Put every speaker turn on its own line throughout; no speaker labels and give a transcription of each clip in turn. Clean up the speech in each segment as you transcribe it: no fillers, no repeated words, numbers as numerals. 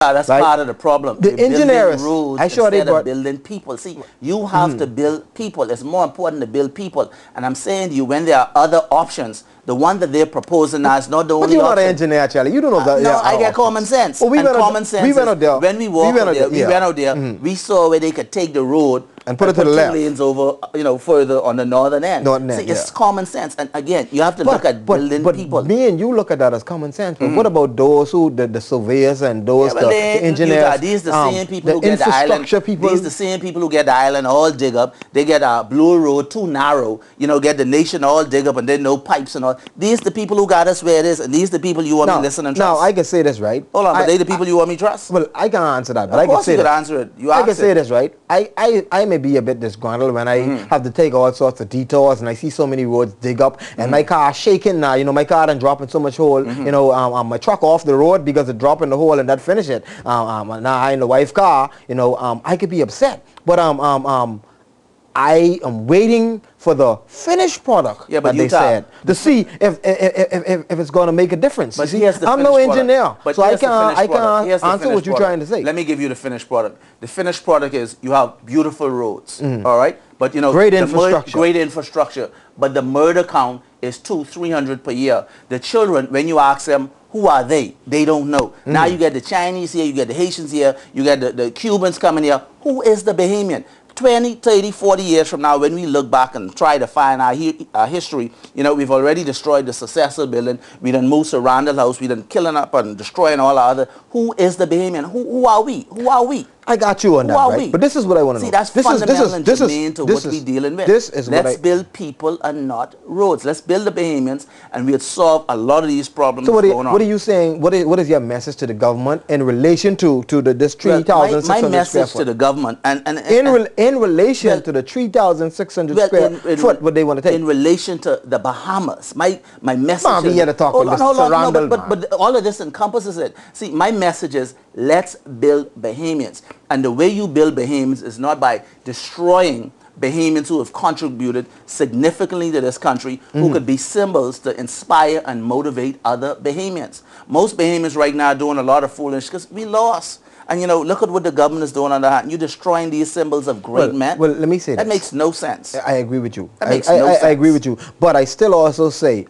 That's
right?
part of the problem.
The engineers,
roads instead of building people. See, you have to build people. It's more important to build people. And I'm saying to you, when there are other options, the one that they're proposing now is not the only option.
But you're not an engineer, Charlie. You don't know that.
No, I get common sense.
Well,
and common sense
we went out there.
When we walked out there, we went out there, we saw where they could take the road
and put it to the left.
Lanes over, further on the northern end. See, it's common sense. And again, you have to look at building people.
But me and you look at that as common sense. But what about those who, the surveyors and those, the engineers?
These the same people who get the island.
People.
These the same people who get the island all dig up. They get a blue road too narrow. Get the nation all dig up and then no pipes and all. These the people who got us where it is, and these the people you want me to listen and trust.
Now I can say this, right?
Hold on, but they the people you want me to trust?
Well, I can't answer that, but
I can
say
you could answer it.
I can say this, right? I may be a bit disgruntled when I have to take all sorts of detours and I see so many roads dig up and my car shaking now. My car done dropping so much hole. My truck off the road because it dropped in the hole and that finish it. Now I in the wife's car. I could be upset, but I am waiting for the finished product that they said to see if it's going to make a difference.
But
I'm no engineer, so I can't answer what you're trying to say.
Let me give you the finished product. The finished product is you have beautiful roads, all right? But
great infrastructure.
But the murder count is 200-300 per year. The children, when you ask them, who are they? They don't know. Now you get the Chinese here, you get the Haitians here, you get the Cubans coming here. Who is the Bahamian? 20, 30, 40 years from now, when we look back and try to find our history, we've already destroyed the successor building. We done moved to Randol House. We done killing up and destroying all our other. Who is the Bahamian? Who are we? Who are we?
I got you on that, right? But this is what I want to know.
See, that's fundamental and germane to what we're dealing with. Let's build people and not roads. Let's build the Bahamians, and we'll solve a lot of these problems going on.
What are you saying? What is your message to the government in relation to this 3,600 square foot?
My message to the government,
in relation to the 3,600 square foot, what they want to take?
In relation to the Bahamas, my message
is... We had to talk about Mr.
But all of this encompasses it. See, my message is, let's build Bahamians. And the way you build Bahamians is not by destroying Bahamians who have contributed significantly to this country, who could be symbols to inspire and motivate other Bahamians. Most Bahamians right now are doing a lot of foolishness because we lost. And look at what the government is doing on the hand. You're destroying these symbols of great men.
Well, let me say
that makes no sense.
I agree with you.
That makes no sense.
I agree with you. But I still also say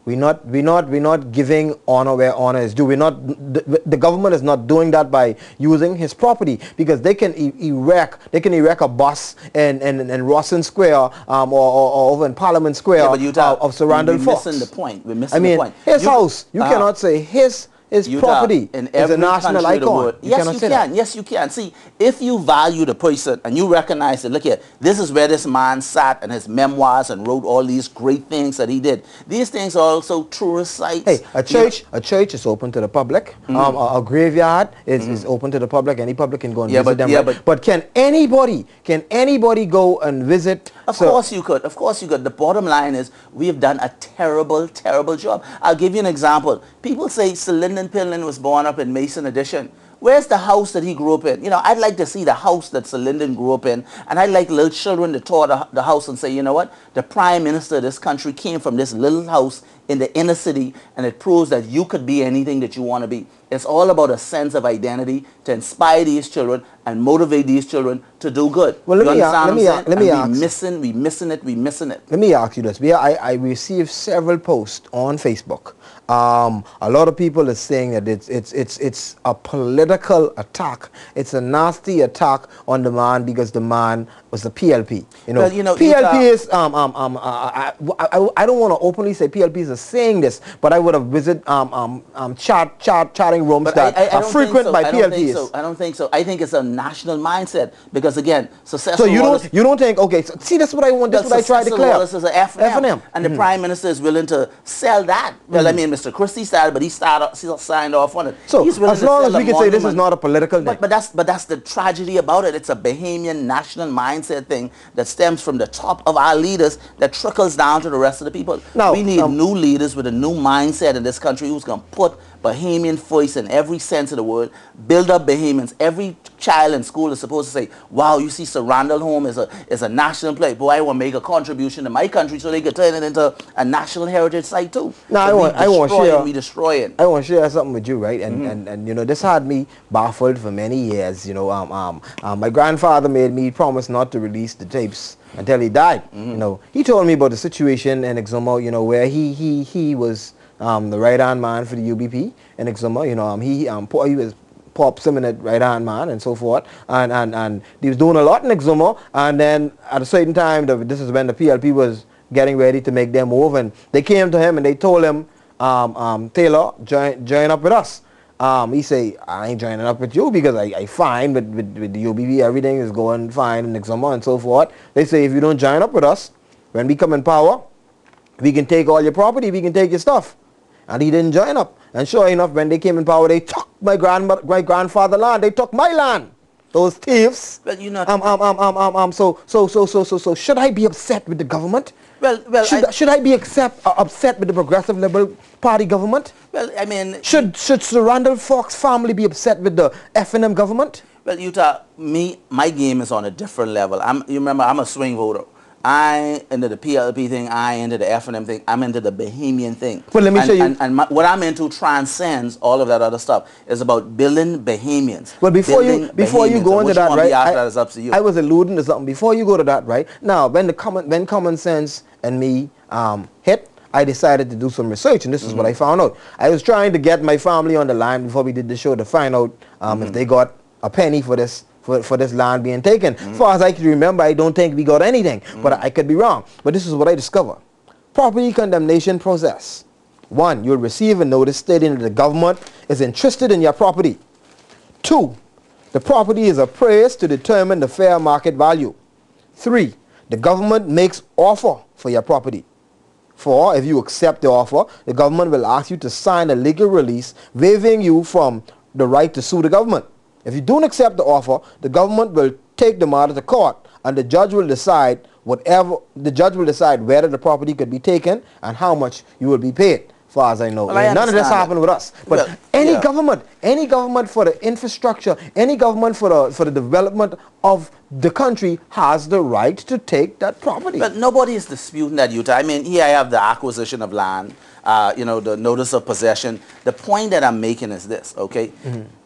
we're not giving honor where honor is due. The government is not doing that by using his property, because they can erect a bus in Rawson Square or over in Parliament Square of Sir Randol Fawkes.
We're missing the point. We're missing the point.
His house. You cannot say his property is a national icon.
Yes, you can. Yes, you can. See, if you value the person and you recognize it, look here, this is where this man sat and his memoirs and wrote all these great things that he did. These things are also tourist sites.
Hey, a church is open to the public. A graveyard is open to the public. Any public can go and visit them. But can anybody go and visit?
Of course you could. Of course you could. The bottom line is we have done a terrible, terrible job. I'll give you an example. People say Sir Lyndon Pillin was born up in Mason Addition. Where's the house that he grew up in? I'd like to see the house that Sir Lyndon grew up in. And I'd like little children to tour the house and say, you know what? The Prime Minister of this country came from this little house in the inner city, and it proves that you could be anything that you want to be. It's all about a sense of identity to inspire these children and motivate these children to do good.
Well, let me ask.
We missing it.
Let me ask you this. I received several posts on Facebook. A lot of people are saying that it's a political attack. It's a nasty attack on the man because the man was the PLP. PLP is I don't want to openly say PLPs are saying this, but I would have visited chatting rooms that are frequent by PLPs.
I don't think so. I think it's a national mindset, because again,
successful. So you don't think, okay? So see, that's what I want. That's what I try to clear.
Is a FNM, and the Prime Minister is willing to sell that. Well, I mean, Mr. Christie started, but he signed off on it.
So as long as we can say this is not a political thing.
But that's the tragedy about it. It's a Bahamian national mindset thing that stems from the top of our leaders that trickles down to the rest of the people. Now, we need new leaders with a new mindset in this country who's going to put Bahamian voice in every sense of the word, build up Bahamians. Every child in school is supposed to say, wow, you see Sir Randall home is a national play. Boy, I want to make a contribution to my country so they could turn it into a national heritage site too.
Now,
so
I want to
we destroy it.
I want to share something with you, right? And you know, this had me baffled for many years. You know, my grandfather made me promise not to release the tapes until he died. You know, he told me about the situation in Exuma, you know, where he was the right-hand man for the UBP in Exuma. You know, he was Pop's eminent right-hand man and so forth, and he was doing a lot in Exuma, and then at a certain time, this is when the PLP was getting ready to make their move, and they came to him and they told him, Taylor, join up with us. He say, I ain't joining up with you because I fine with the UBP, everything is going fine in Exuma and so forth. They say, if you don't join up with us, when we come in power, we can take all your property, we can take your stuff. And he didn't join up. And sure enough, when they came in power, they took my grandfather land. They took my land. Those thieves.
Well, you know.
So should I be upset with the government?
Well,
should I be upset with the Progressive Liberal Party government?
Well, I mean,
should Sir Randol Fawkes' family be upset with the FNM government?
Well, Utah, my game is on a different level. You remember, I'm a swing voter. I into the PLP thing, I into the FNM thing, I'm into the Bahamian thing.
Well, let me show you.
And what I'm into transcends all of that other stuff. It's about building Bahamians.
Well, before you go into that, right?
That is up to you.
I was alluding to something. Before you go to that, right? Now, when common sense and me hit, I decided to do some research, and this is what I found out. I was trying to get my family on the line before we did the show to find out if they got a penny for this. For this land being taken. As far as I can remember, I don't think we got anything, but I could be wrong. But this is what I discovered. Property condemnation process. 1, you'll receive a notice stating that the government is interested in your property. 2, the property is appraised to determine the fair market value. 3, the government makes offer for your property. 4, if you accept the offer, the government will ask you to sign a legal release waiving you from the right to sue the government. If you don't accept the offer, the government will take the matter to court, and the judge will decide whether the property could be taken and how much you will be paid. As far as I know,
well,
none of this happened with us. But
well,
any government for the infrastructure, any government for the development of the country has the right to take that property.
But nobody is disputing that, Utah. I mean, here I have the acquisition of land. You know, the notice of possession. The point that I'm making is this, okay?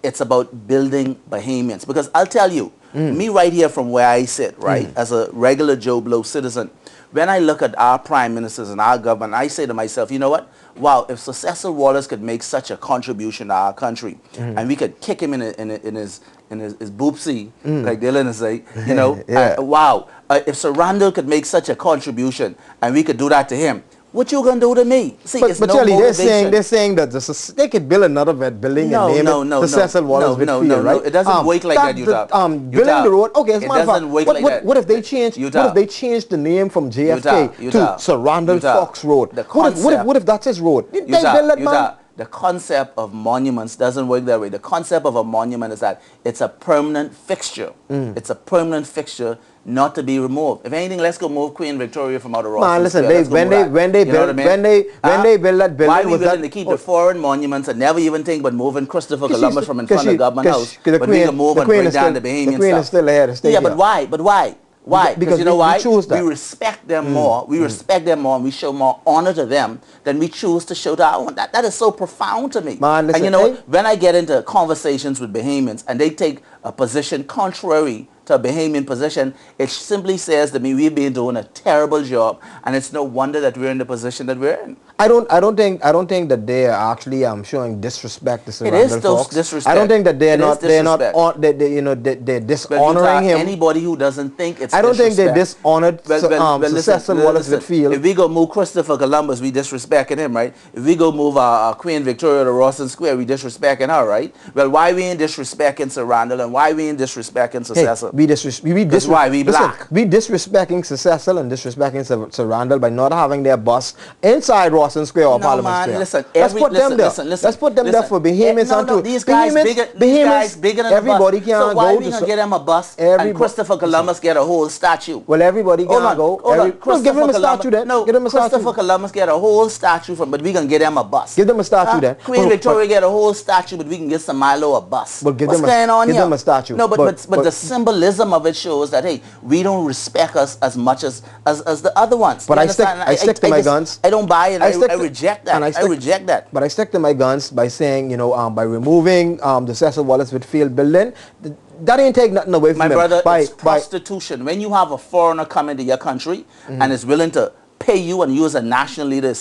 It's about building Bahamians. Because I'll tell you, me right here from where I sit, right, as a regular Joe Blow citizen, when I look at our prime ministers and our government, I say to myself, you know what? Wow, if Sir Cecil Wallace could make such a contribution to our country, and we could kick him in his boopsie, like Dylan say, you know, wow. If Sir Randall could make such a contribution, and we could do that to him, what you gonna do to me? See,
but Charlie, they're saying that they could build another building and name it Cecil Wallace Whitfield, right?
It doesn't work like that, Utah.
Building the road. Okay, it's
it doesn't work like that.
What if they change? What if they change the name from JFK to Sir Randol Fawkes Road? What if that's his road? They build that, man.
The concept of monuments doesn't work that way. The concept of a monument is that it's a permanent fixture. It's a permanent fixture, not to be removed. If anything, let's go move Queen Victoria from out of Ross.
Man, listen, when they build that building,
why are we willing to keep the foreign monuments and never even think about moving Christopher Columbus from in front of Government House, but we can move and break down the Bahamian stuff?
The Queen is still here to stay here.
But why? Why? Because you know why? We respect them more. We respect them more, and we show more honor to them than we choose to show to our own. That is so profound to me.
Man, listen,
and you know what? When I get into conversations with Bahamians and they take a position contrary to a Bahamian position, it simply says to me, we've been doing a terrible job, and it's no wonder that we're in the position that we're in.
I don't think that they are actually showing disrespect to Sir Randol Fawkes.
Disrespect.
I don't think that they're dishonoring him.
Anybody who doesn't think it's
I don't think they dishonored Cecil Wallace Whitfield.
If we go move Christopher Columbus, we disrespecting him, right? If we go move our Queen Victoria to Rawson Square, we disrespecting her, right? Well, why we ain't disrespecting Sir Randall, and why we ain't disrespecting Sir Cecil? Why? We black.
We disrespecting Sir Cecil and disrespecting Sir Randall by not having their bus inside Rawson Square or Parliament Square.
Listen,
let's put them there. Let's put them there for Bahamians and too.
These guys bigger than
everybody
the bus.
can
So why
go
we gonna get them a bus and Christopher Columbus get a whole statue?
Well, everybody can go. Give them a statue then.
No, Christopher Columbus get a whole statue but we gonna get them a bus.
Give them a statue then.
Queen Victoria get a whole statue, but we can get some Milo a bus.
But
What's going on here?
Give them a statue.
No, but the symbolism of it shows that, hey, we don't respect us as much as the other ones.
But I stick to my guns.
I don't buy it. I reject that. I reject that.
But I stick to my guns by saying, you know, by removing the Cecil Wallace Whitfield building, that ain't take nothing away from
my
them.
brother, it's prostitution. When you have a foreigner come into your country and is willing to pay you and you as a national leader